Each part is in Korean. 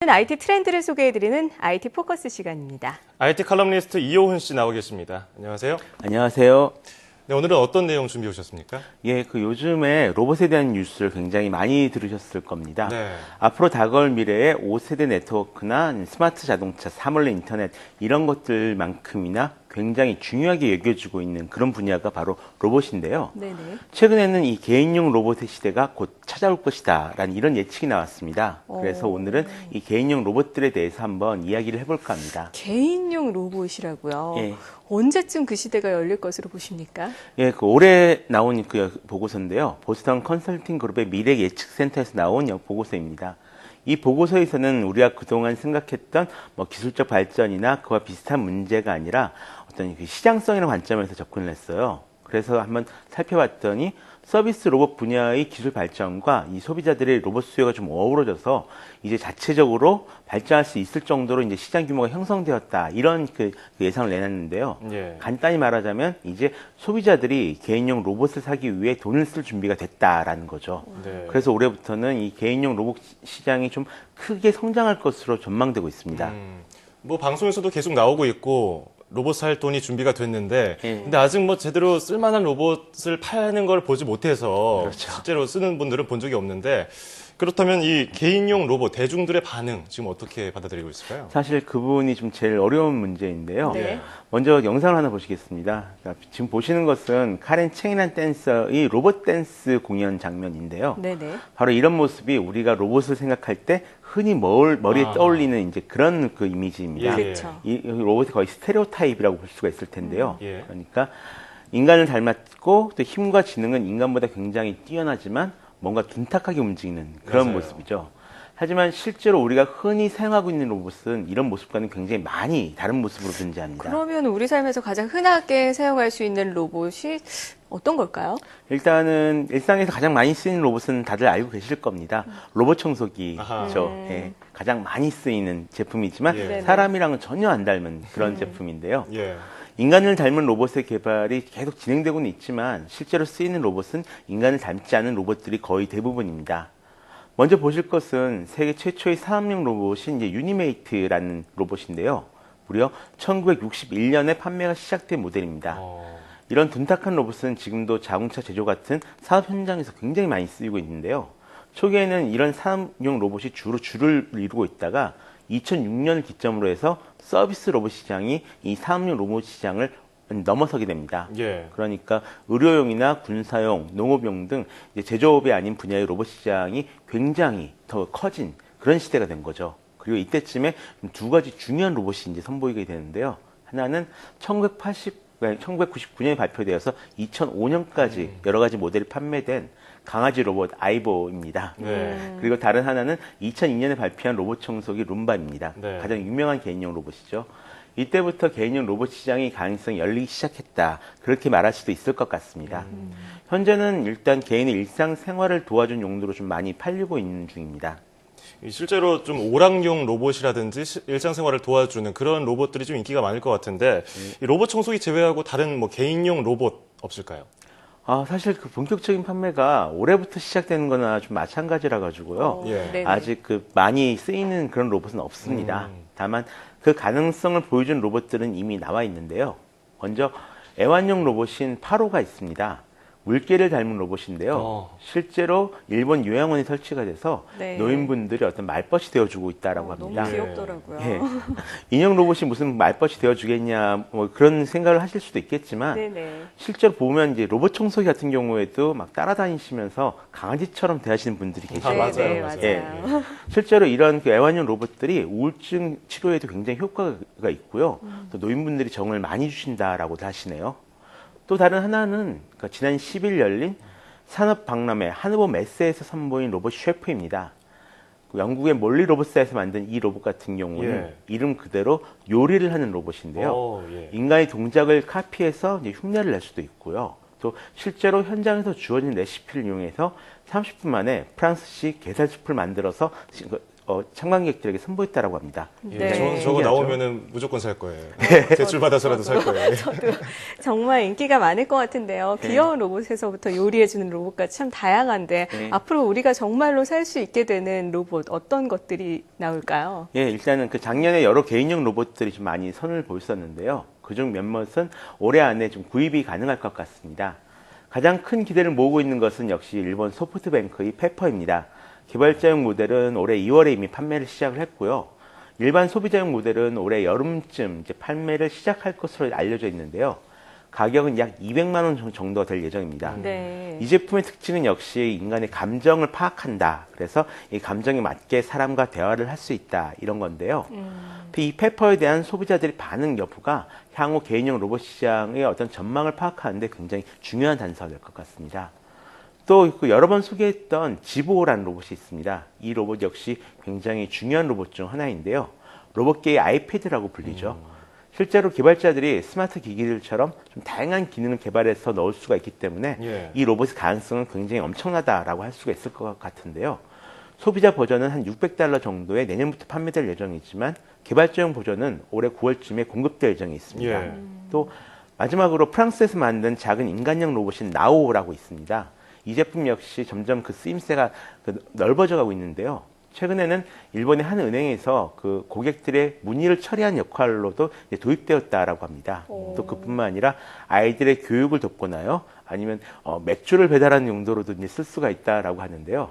IT 트렌드를 소개해드리는 IT 포커스 시간입니다. IT 칼럼니스트 이호훈 씨 나와 계십니다. 안녕하세요. 안녕하세요. 네, 오늘은 어떤 내용 준비해 오셨습니까? 예, 요즘에 로봇에 대한 뉴스를 굉장히 많이 들으셨을 겁니다. 네. 앞으로 다가올 미래에 5세대 네트워크나 스마트 자동차, 사물의 인터넷 이런 것들만큼이나 굉장히 중요하게 여겨지고 있는 그런 분야가 바로 로봇인데요. 네네. 최근에는 이 개인용 로봇의 시대가 곧 찾아올 것이다 라는 이런 예측이 나왔습니다. 그래서 오늘은 이 개인용 로봇들에 대해서 한번 이야기를 해볼까 합니다. 개인용 로봇이라고요? 예. 언제쯤 그 시대가 열릴 것으로 보십니까? 예, 올해 나온 그 보고서인데요. 보스턴 컨설팅 그룹의 미래 예측센터에서 나온 보고서입니다. 이 보고서에서는 우리가 그동안 생각했던 기술적 발전이나 그와 비슷한 문제가 아니라 어떤 그 시장성이라는 관점에서 접근을 했어요. 그래서 한번 살펴봤더니 서비스 로봇 분야의 기술 발전과 이 소비자들의 로봇 수요가 좀 어우러져서 이제 자체적으로 발전할 수 있을 정도로 이제 시장 규모가 형성되었다. 이런 그 예상을 내놨는데요. 예. 간단히 말하자면 이제 소비자들이 개인용 로봇을 사기 위해 돈을 쓸 준비가 됐다라는 거죠. 네. 그래서 올해부터는 이 개인용 로봇 시장이 좀 크게 성장할 것으로 전망되고 있습니다. 뭐 방송에서도 계속 나오고 있고 로봇 살 돈이 준비가 됐는데 예. 근데 아직 뭐 제대로 쓸만한 로봇을 파는 걸 보지 못해서 그렇죠. 실제로 쓰는 분들은 본 적이 없는데 그렇다면 이 개인용 로봇 대중들의 반응 지금 어떻게 받아들이고 있을까요? 사실 그 부분이 좀 제일 어려운 문제인데요. 네. 먼저 영상을 하나 보시겠습니다. 그러니까 지금 보시는 것은 카렌 챈이라는 댄서의 로봇 댄스 공연 장면인데요. 네네. 바로 이런 모습이 우리가 로봇을 생각할 때 흔히 머리에 떠올리는 이제 그런 그 이미지입니다. 예. 그렇죠. 이 로봇이 거의 스테레오타입이라고 볼 수가 있을 텐데요. 예. 그러니까 인간을 닮았고 또 힘과 지능은 인간보다 굉장히 뛰어나지만 뭔가 둔탁하게 움직이는 그런 맞아요. 모습이죠. 하지만 실제로 우리가 흔히 사용하고 있는 로봇은 이런 모습과는 굉장히 많이 다른 모습으로 존재합니다. 그러면 우리 삶에서 가장 흔하게 사용할 수 있는 로봇이 어떤 걸까요? 일단은 일상에서 가장 많이 쓰이는 로봇은 다들 알고 계실 겁니다. 로봇 청소기죠. 예, 가장 많이 쓰이는 제품이지만 예. 사람이랑은 전혀 안 닮은 그런 제품인데요. 예. 인간을 닮은 로봇의 개발이 계속 진행되고는 있지만 실제로 쓰이는 로봇은 인간을 닮지 않은 로봇들이 거의 대부분입니다. 먼저 보실 것은 세계 최초의 사업용 로봇인 이제 유니메이트라는 로봇인데요. 무려 1961년에 판매가 시작된 모델입니다. 이런 둔탁한 로봇은 지금도 자동차 제조 같은 사업 현장에서 굉장히 많이 쓰이고 있는데요. 초기에는 이런 사업용 로봇이 주로 줄을 이루고 있다가 2006년을 기점으로 해서 서비스 로봇 시장이 이 사업용 로봇 시장을 넘어서게 됩니다. 예. 그러니까 의료용이나 군사용, 농업용 등 이제 제조업이 아닌 분야의 로봇 시장이 굉장히 더 커진 그런 시대가 된 거죠. 그리고 이때쯤에 두 가지 중요한 로봇이 이제 선보이게 되는데요. 하나는 1999년에 발표되어서 2005년까지 여러 가지 모델이 판매된 강아지 로봇 아이보입니다. 네. 그리고 다른 하나는 2002년에 발표한 로봇 청소기 룸바입니다. 네. 가장 유명한 개인용 로봇이죠. 이때부터 개인용 로봇 시장의 가능성이 열리기 시작했다. 그렇게 말할 수도 있을 것 같습니다. 현재는 일단 개인의 일상생활을 도와준 용도로 좀 많이 팔리고 있는 중입니다. 실제로 좀 오락용 로봇이라든지 일상생활을 도와주는 그런 로봇들이 좀 인기가 많을 것 같은데 이 로봇 청소기 제외하고 다른 뭐 개인용 로봇 없을까요? 사실 그 본격적인 판매가 올해부터 시작되는 거나 좀 마찬가지라 가지고요. 예. 네네. 아직 그 많이 쓰이는 그런 로봇은 없습니다. 다만 그 가능성을 보여준 로봇들은 이미 나와 있는데요. 먼저 애완용 로봇인 파로가 있습니다. 물개를 닮은 로봇인데요. 실제로 일본 요양원에 설치가 돼서 네. 노인분들이 어떤 말벗이 되어주고 있다라고 너무 합니다. 귀엽더라고요. 예. 인형 로봇이 무슨 말벗이 되어주겠냐 뭐 그런 생각을 하실 수도 있겠지만 네네. 실제로 보면 이제 로봇 청소기 같은 경우에도 막 따라다니시면서 강아지처럼 대하시는 분들이 계시죠. 맞아요. 네, 맞아요. 맞아요. 실제로 이런 그 애완용 로봇들이 우울증 치료에도 굉장히 효과가 있고요. 또 노인분들이 정을 많이 주신다라고도 하시네요. 또 다른 하나는 그러니까 지난 10일 열린 산업박람회 하노버 메세에서 선보인 로봇 셰프입니다. 영국의 몰리 로봇사에서 만든 이 로봇 같은 경우는 예. 이름 그대로 요리를 하는 로봇인데요. 예. 인간의 동작을 카피해서 이제 흉내를 낼 수도 있고요. 또 실제로 현장에서 주어진 레시피를 이용해서 30분 만에 프랑스식 게살숲을 만들어서 참관객들에게 선보였다라고 합니다. 예, 네. 저거 신기하죠? 나오면은 무조건 살 거예요. 대출 받아서라도 살 거예요. 저도 정말 인기가 많을 것 같은데요. 네. 귀여운 로봇에서부터 요리해주는 로봇까지 참 다양한데 네. 앞으로 우리가 정말로 살 수 있게 되는 로봇 어떤 것들이 나올까요? 예, 일단은 그 작년에 여러 개인용 로봇들이 좀 많이 선을 보였었는데요. 그중 몇몇은 올해 안에 좀 구입이 가능할 것 같습니다. 가장 큰 기대를 모으고 있는 것은 역시 일본 소프트뱅크의 페퍼입니다. 개발자용 모델은 올해 2월에 이미 판매를 시작을 했고요. 일반 소비자용 모델은 올해 여름쯤 이제 판매를 시작할 것으로 알려져 있는데요. 가격은 약 200만 원 정도 될 예정입니다. 네. 이 제품의 특징은 역시 인간의 감정을 파악한다. 그래서 이 감정에 맞게 사람과 대화를 할 수 있다. 이런 건데요. 이 페퍼에 대한 소비자들의 반응 여부가 향후 개인용 로봇 시장의 어떤 전망을 파악하는데 굉장히 중요한 단서가 될 것 같습니다. 또 여러 번 소개했던 지보라는 로봇이 있습니다. 이 로봇 역시 굉장히 중요한 로봇 중 하나인데요. 로봇계의 아이패드라고 불리죠. 실제로 개발자들이 스마트 기기들처럼 좀 다양한 기능을 개발해서 넣을 수가 있기 때문에 예. 이 로봇의 가능성은 굉장히 엄청나다라고 할 수가 있을 것 같은데요. 소비자 버전은 한 $600 정도에 내년부터 판매될 예정이지만 개발자용 버전은 올해 9월쯤에 공급될 예정이 있습니다. 예. 또 마지막으로 프랑스에서 만든 작은 인간형 로봇인 나오라고 있습니다. 이 제품 역시 점점 그 쓰임새가 넓어져 가고 있는데요. 최근에는 일본의 한 은행에서 그 고객들의 문의를 처리한 역할로도 이제 도입되었다라고 합니다. 또 그뿐만 아니라 아이들의 교육을 돕거나요, 아니면 맥주를 배달하는 용도로도 이제 쓸 수가 있다라고 하는데요.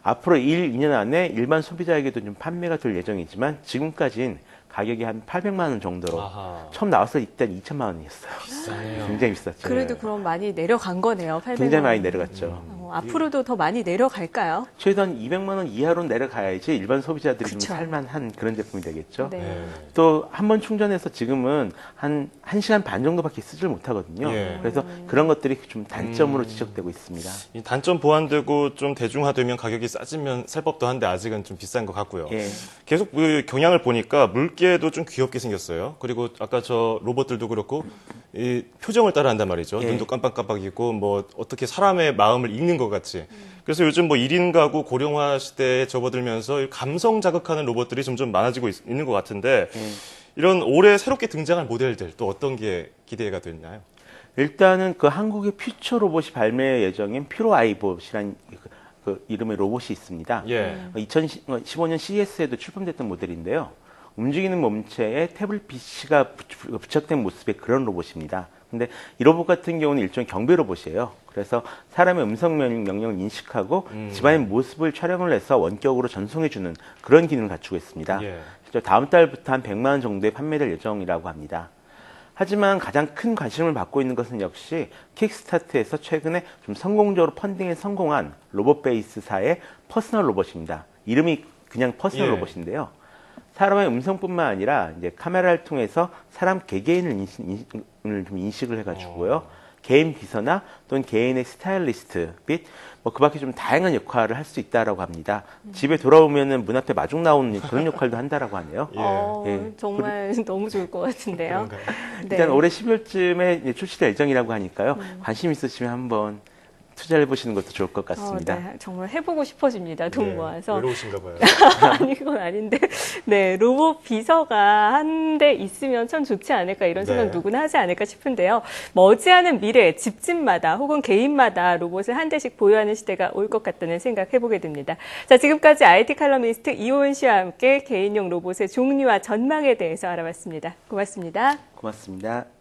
앞으로 1, 2년 안에 일반 소비자에게도 좀 판매가 될 예정이지만 지금까지는 가격이 한 800만 원 정도로 아하. 처음 나왔을 때 2천만 원이었어요. 비싸네요. 굉장히 비쌌죠. 그래도 그럼 많이 내려간 거네요. 800만 굉장히 많이 원. 내려갔죠. 앞으로도 더 많이 내려갈까요? 최소한 200만 원 이하로 내려가야지 일반 소비자들이 좀 그쵸. 살만한 그런 제품이 되겠죠. 네. 예. 또 한 번 충전해서 지금은 한 1시간 반 정도밖에 쓰질 못하거든요. 예. 그래서 그런 것들이 좀 단점으로 지적되고 있습니다. 이 단점 보완되고 좀 대중화되면 가격이 싸지면 살 법도 한데 아직은 좀 비싼 것 같고요. 예. 계속 그 경향을 보니까 물개도 좀 귀엽게 생겼어요. 그리고 아까 저 로봇들도 그렇고 이 표정을 따라한단 말이죠. 예. 눈도 깜빡깜빡이고 뭐 어떻게 사람의 마음을 읽는 것 같이. 그래서 요즘 뭐 1인 가구 고령화 시대에 접어들면서 감성 자극하는 로봇들이 점점 많아지고 있는 것 같은데 이런 올해 새롭게 등장할 모델들 또 어떤 게 기대가 되나요? 일단은 그 한국의 퓨처 로봇이 발매 예정인 퓨로 아이봇이라는 그 이름의 로봇이 있습니다. 예. 2015년 CES에도 출품됐던 모델인데요. 움직이는 몸체에 태블릿 PC가 부착된 모습의 그런 로봇입니다. 근데 이 로봇 같은 경우는 일종의 경비 로봇이에요. 그래서 사람의 음성 명령을 인식하고 집안의 모습을 촬영을 해서 원격으로 전송해주는 그런 기능을 갖추고 있습니다. 예. 다음 달부터 한 100만 원 정도에 판매될 예정이라고 합니다. 하지만 가장 큰 관심을 받고 있는 것은 역시 킥스타트에서 최근에 좀 성공적으로 펀딩에 성공한 로봇 베이스사의 퍼스널 로봇입니다. 이름이 그냥 퍼스널 예. 로봇인데요. 사람의 음성뿐만 아니라 이제 카메라를 통해서 사람 개개인을 좀 인식을 해가지고요. 개인 비서나 또는 개인의 스타일리스트 및 뭐 그 밖에 좀 다양한 역할을 할 수 있다라고 합니다. 집에 돌아오면은 문 앞에 마중 나오는 그런 역할도 한다라고 하네요. 예. 정말 너무 좋을 것 같은데요. 네. 일단 올해 12월쯤에 출시될 예정이라고 하니까요. 관심 있으시면 한번 투자를 해보시는 것도 좋을 것 같습니다. 네, 정말 해보고 싶어집니다. 돈 네, 모아서. 외로우신가 봐요. 아니, 그건 아닌데. 네, 로봇 비서가 한 대 있으면 참 좋지 않을까 이런 생각 네. 누구나 하지 않을까 싶은데요. 머지않은 미래 집집마다 혹은 개인마다 로봇을 한 대씩 보유하는 시대가 올 것 같다는 생각 해보게 됩니다. 자, 지금까지 IT 칼럼니스트 이호은 씨와 함께 개인용 로봇의 종류와 전망에 대해서 알아봤습니다. 고맙습니다. 고맙습니다.